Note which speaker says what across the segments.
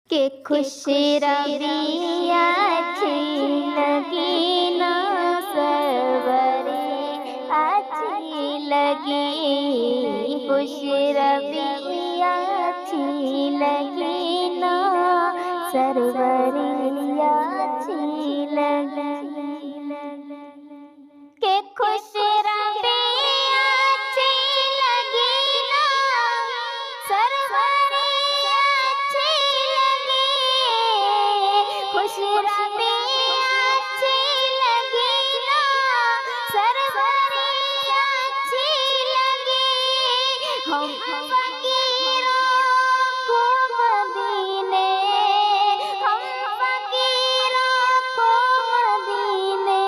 Speaker 1: کہ خوش روی اچھی لگی نا سروری اچھی لگی، خوش روی اچھی لگی نا سروری اچھی لگی، کہ خوش روی اچھی لگی نا سروری اچھی لگی، خوش روی اچھی لگی نا سروری اچھی لگی، ہم فقیروں کو مدینے، ہم فقیروں کو مدینے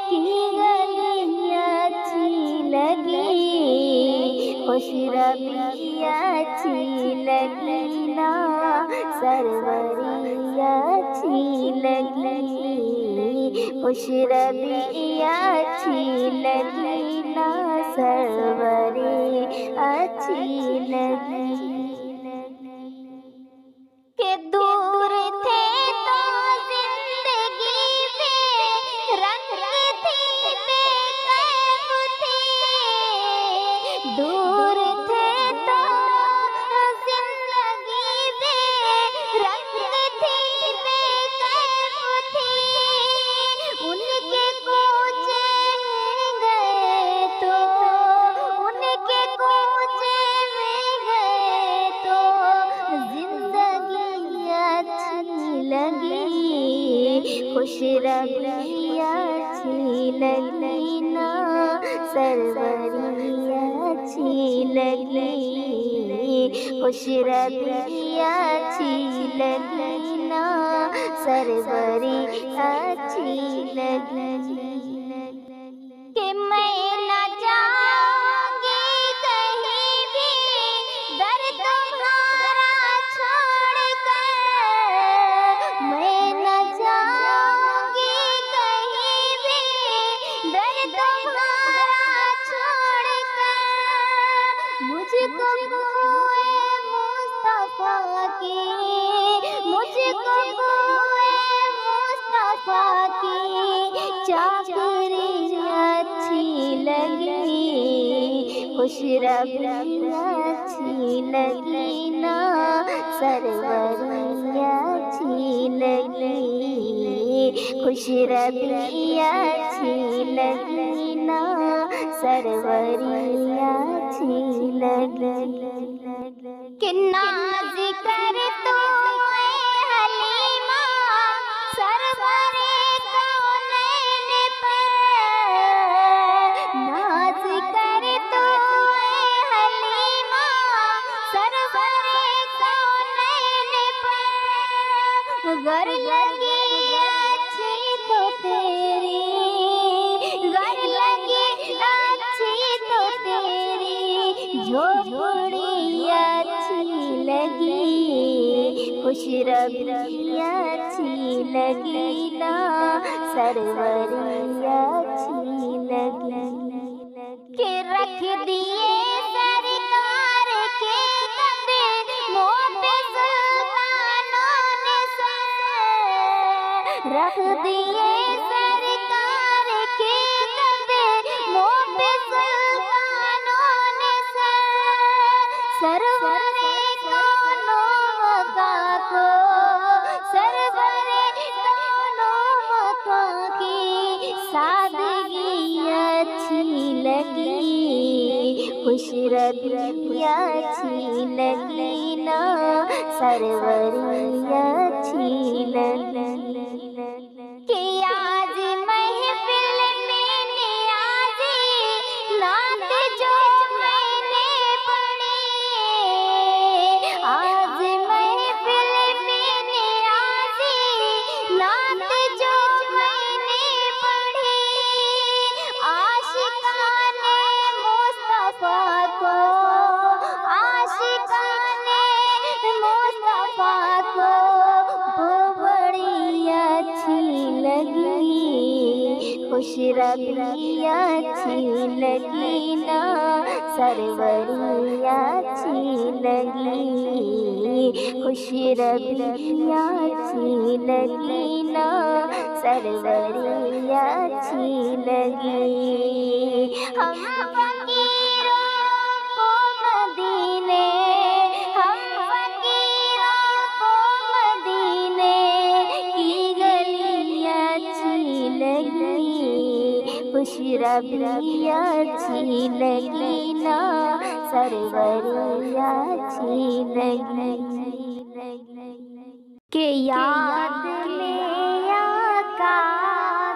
Speaker 1: کی گلی اچھی لگی، خوش روی اچھی لگی نا سروری اچھی لگی، خوش روی اچھی لگی نا سروری اچھی لگی، کہ دور تھے تو زندگی میں رنگ تھی بے کیف تھی، دور تھے تو زندگی میں رنگ تھی بے کیف تھی، ان کے کوچے میں گئے تو، ان کے کوچے میں گئے تو زندگی اچھی لگی، خوش روی اچھی لگی نا سروری اچھی لگی، خوش روی اچھی لگی نا سروری اچھی لگی، کہ میں نہ جاؤں گی کہیں بھی در تمہارا چھوڑ کر، میں نہ جاؤں گی کہیں بھی در تمہارا چھوڑ کر، مجھ کو بوئے مصطفیٰ کی، مجھ کو بوئے مصطفیٰ کی چاکری اچھی لگی، خوش روی اچھی لگی نا سروری اچھی لگی، خوش روی اچھی لگی نا سروری اچھی لگی، کہ ناز کر تو حلیمہ سرور کونین پر، ناز کر تو حلیمہ سرور کونین پر، گر لگی اچھی تو تیری، گر لگی اچھی تو تیری جھوپڑی اچھی لگی، خوش روی اچھی لگی نا سروری اچھی لگی، کہ رکھ دیے سرکار کے قدموں پہ سلطانوں نے سر، رکھ دیے سرکار کے قدموں پہ سلطانوں نے سر، سرور کونوں مکاں کو، سرور کونوں مکاں کی سادگی اچھی لگی، خوش روی اچھی لگی نا سروری اچھی لگی، کہ آج محفل میں نیازی نعت جو میں نے پڑھی، آج محفل میں نیازی نعت جو میں نے پڑھی، عاشقان مصطفیٰ کو، عاشقان مصطفیٰ کو وہ بڑی اچھی لگی، خوش روی اچھی لگی نا سروری اچھی لگی، خوش ربی اچھی لگی نا، سروری اچھی لگی۔ ہم فقیروں کو مدینے، ہم فقیروں کو مدینے کی گلی اچھی لگی، خوش ربی اچھی لگی نا، سروری اچھی لگی۔ کہ یاد میں آقا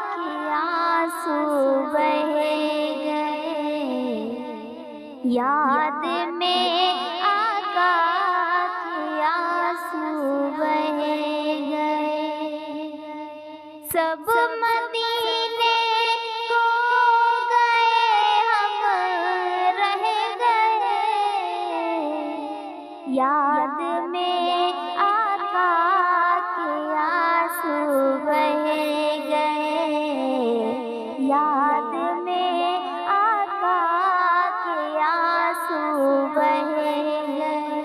Speaker 1: کے آنسو بہے گئے، یاد میں آقا کے آنسو بہے گئے، سب مدینے کو گئے ہم رہ گئے، یاد میں آقا کے آنسو بہے گئے، یاد میں آقا کے آنسو بہے گئے،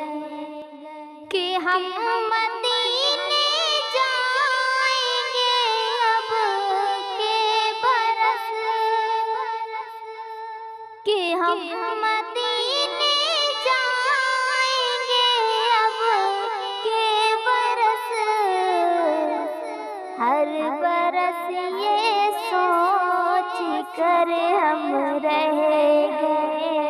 Speaker 1: کہ ہم مدینے جائیں گے اب کے برس، کہ ہم مدینے جائیں گے اب کے برس، ہر برس یہ سوچ کر ہم رہ گئے،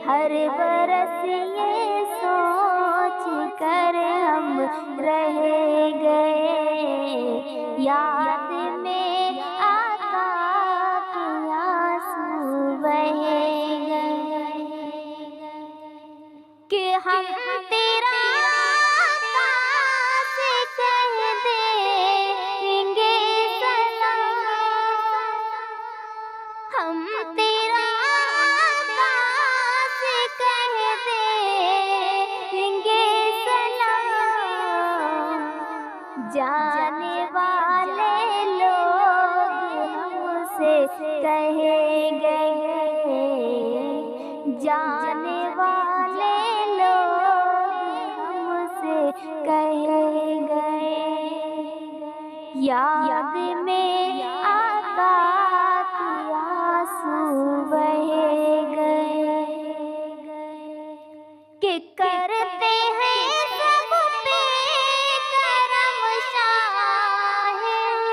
Speaker 1: ہر برس یہ سوچ کر ہم رہ گئے، یاد میں آقا کے آنسو بہے گئے، کہ ہم تیرا آقا سے کہہ دیں گے سلام، ہم تیرا آقا سے کہہ دیں گے سلام، جانے والے لوگ ہم سے کہیں گے، جانے والے لوگ ہم سے کہیں گے، یاد میں آقا کے آنسو بہے گئے، کہ کرتے ہیں سب پہ کرم شاہ امم،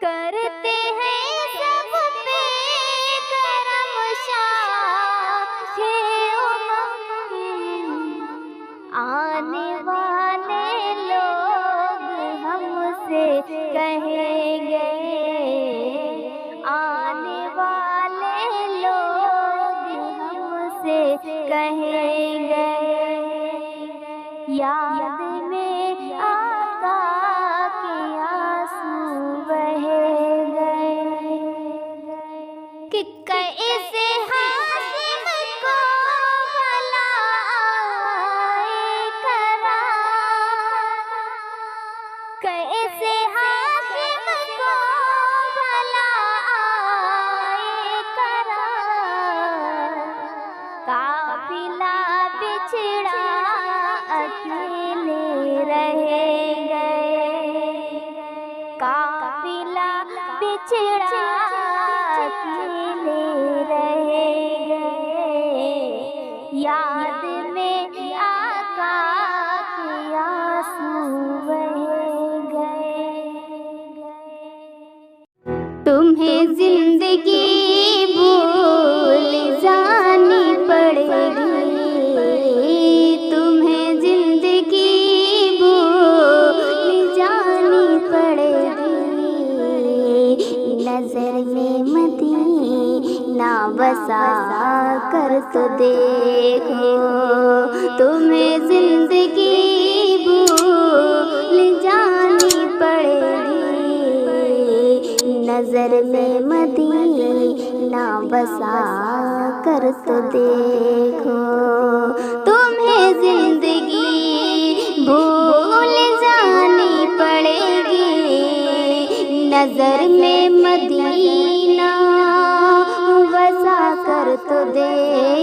Speaker 1: کرتے ہیں سب پہ کرم شاہ امم، آنے والے لوگ ہم سے کہیں گے، آنے والے لوگ ہم سے کہیں گے، یاد میں آقا کے آنسو بہے گئے، کہ کیسے ہاشم کو بھلا آئے قرار، کیسے ہاشم کو بھلا آئے قرار، قافلہ بچھڑا اکیلے رہ گئے، قافلہ بچھڑا اکیلے رہ گئے، یاد میں آقا کے آنسو بہے گئے، تمہیں زندگی بھول جانی پڑے گی، تمہیں زندگی بھول جانی پڑے گی، نظر میں مدینہ بسا کر تو دیکھو، تمہیں زندگی بھول جانی پڑے گی، نظر میں مدینہ بسا کر تو دیکھو، تمہیں زندگی بھول جانی پڑے گی، نظر میں مدینہ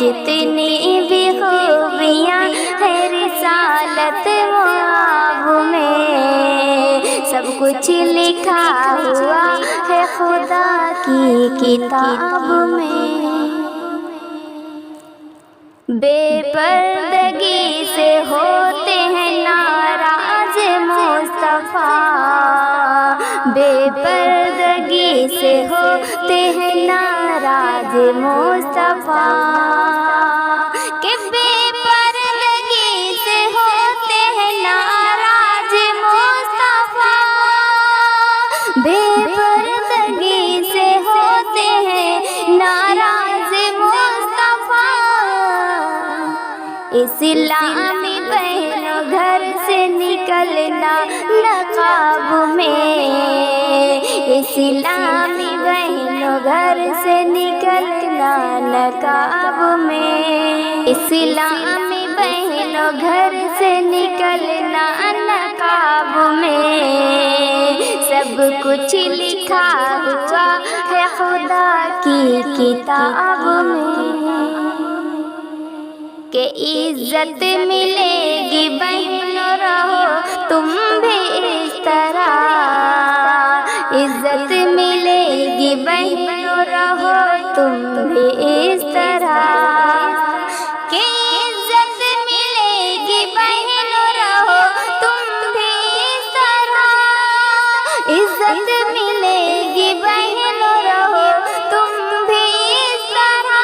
Speaker 1: جتنی بھی خوبیاں ہے رسالت معاب میں، سب کچھ لکھا ہوا ہے خدا کی کتاب میں۔ بے پردگی سے ہوتے ہیں ناراض مصطفیٰ، بے پردگی سے ہوتے ہیں ناراض مصطفیٰ، کہ بے پردگی سے ہوتے ہیں ناراض مصطفیٰ، بے پردگی سے ہوتے ہیں ناراض مصطفیٰ۔ اسلامی بہنوں گھر سے نکلنا نقاب میں، اسلامی بہنوں گھر سے نکلنا نقاب میں، اسلامی بہنوں گھر سے نکلنا نقاب میں، سب کچھ لکھا ہوا ہے خدا کی کتاب میں، کہ عزت ملے گی بہنوں رہو تم بھی اس طرح، عزت ملے گی بہنوں رہو تم بھی اس طرح، کہ عزت ملے گی بہنوں رہو تم بھی اس طرح، عزت ملے گی بہنوں رہو تم بھی اس طرح۔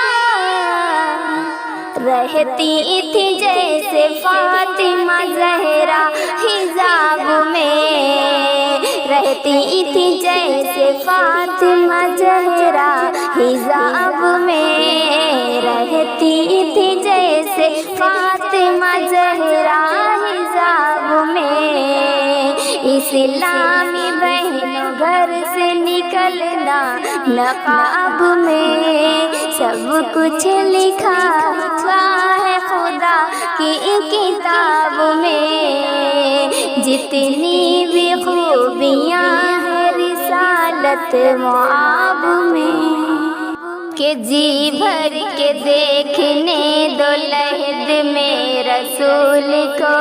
Speaker 1: رہتی تھی جیسے فاطمہ زہرا حجاب میں، رہتی تھی جیسے فاطمہ زہرا حجاب میں، رہتی تھی جیسے فاطمہ زہرا حجاب میں، اسلامی بہنوں گھر سے نکلنا نقاب میں، سب کچھ لکھا ہوا ہے خدا کی کتاب میں، جتنی بھی خوبیاں ہیں رسالت معاب میں، کہ جی بھر کے دیکھنے دو لحد میں رسول کو،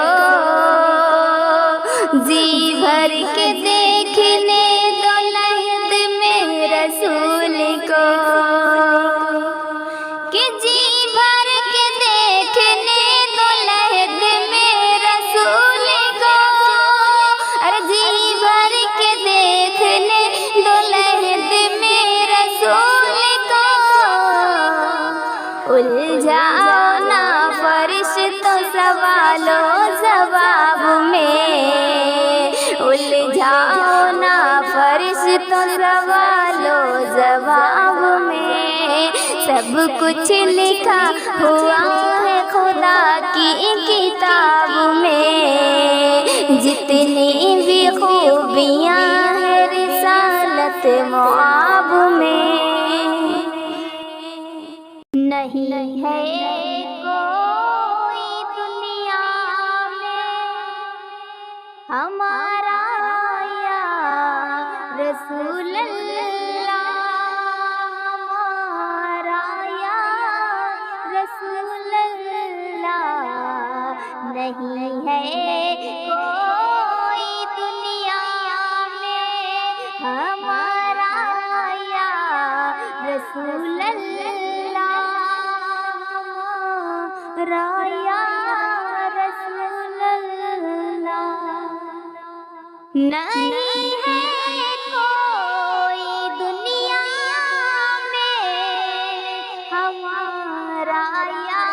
Speaker 1: جی بھر کے دیکھنے دو لحد میں رسول کو، کہ جی بھر کے دیکھنے دو لحد میں رسول کو، ارے جی بھر کے دیکھنے دو لحد میں رسول کو، الجھاؤ نا فرشتوں سوال و جواب میں، الجھاؤ نا فرشتوں سوال و جواب میں، سب کچھ لکھا ہوا ہے خدا کی کتاب میں، جتنی بھی خوبیاں ہیں رسالت معاب میں، نہیں ہے کوئی دنیا میں ہمارا یا رسول اللہ، ہمارا یا رسول اللہ، نہیں ہے کوئی دنیا میں ہمارا یا رسول اللہ، ہمارا یا رسول اللہ، نہیں ہے کوئی دنیا میں ہمارا یا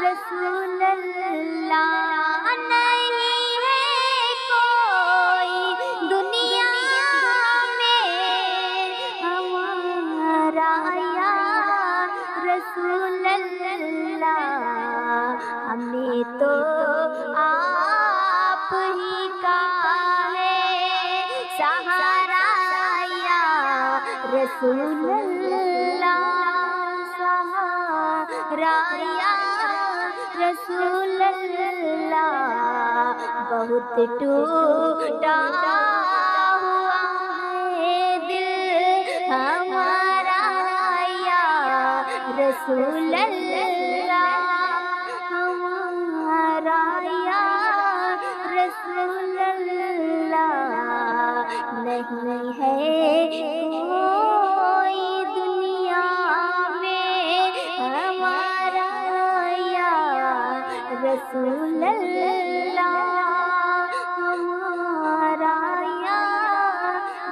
Speaker 1: رسول اللہ، نہیں ہے کوئی دنیا میں ہمارا یا رسول اللہ، ہمیں تو آپ ہی کا ہے سہارا یا رسول اللہ، سہارا یا رسول اللہ، بہت ٹوٹا ہوا ہے دل ہمارا یا رسول رسول اللہ ہمارا یا رسول اللہ نہیں ہے کوئی دنیا میں ہمارا یا رسول اللہ ہمارا یا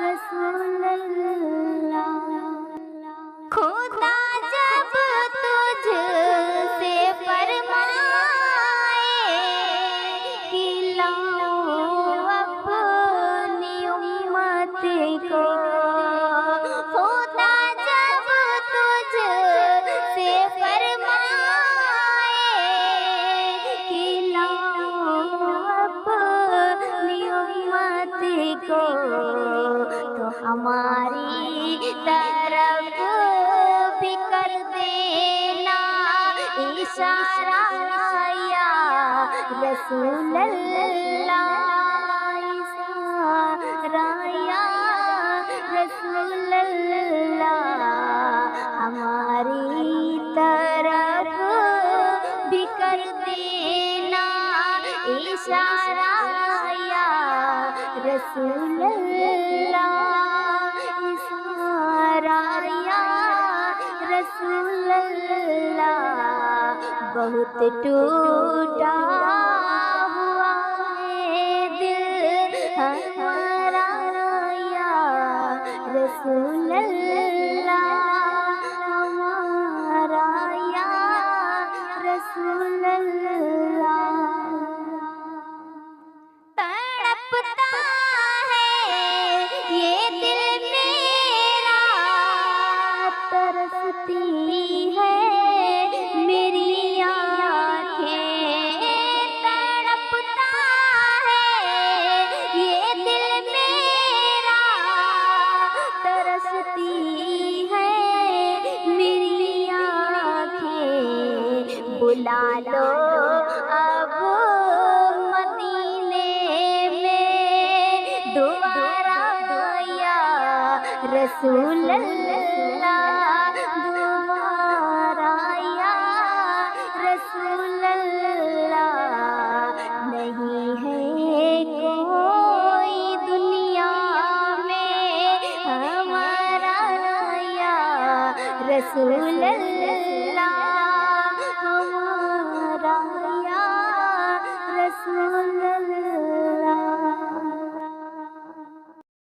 Speaker 1: رسول اللہ خدا جب تجھ سے فرمائے کہ لاؤ اپنی امت کو خدا جب تجھ سے فرمائے کہ لاؤ اپنی امت کو تو ہماری طرف بھی کر دینا اشارہ یا رسول اللہ اشارہ یا رسول اللہ ہماری طرف بھی کر دینا اشارہ یا رسول اللہ رسول اللہ بہت ٹوٹا ہوا ہے دل ہمارا یا رسول اللہ ہمارا یا رسول اللہ تڑپتا ہے یہ دل میرا ترستی ہے میری آنکھیں تڑپتا ہے یہ دل میرا ترستی ہے میری آنکھیں بلا لو اب مدینے میں دوبارہ یا رسول اللہ دوبارہ یا رسول اللہ نہیں ہے کوئی دنیا میں ہمارا یا رسول اللہ ہمارا یا رسول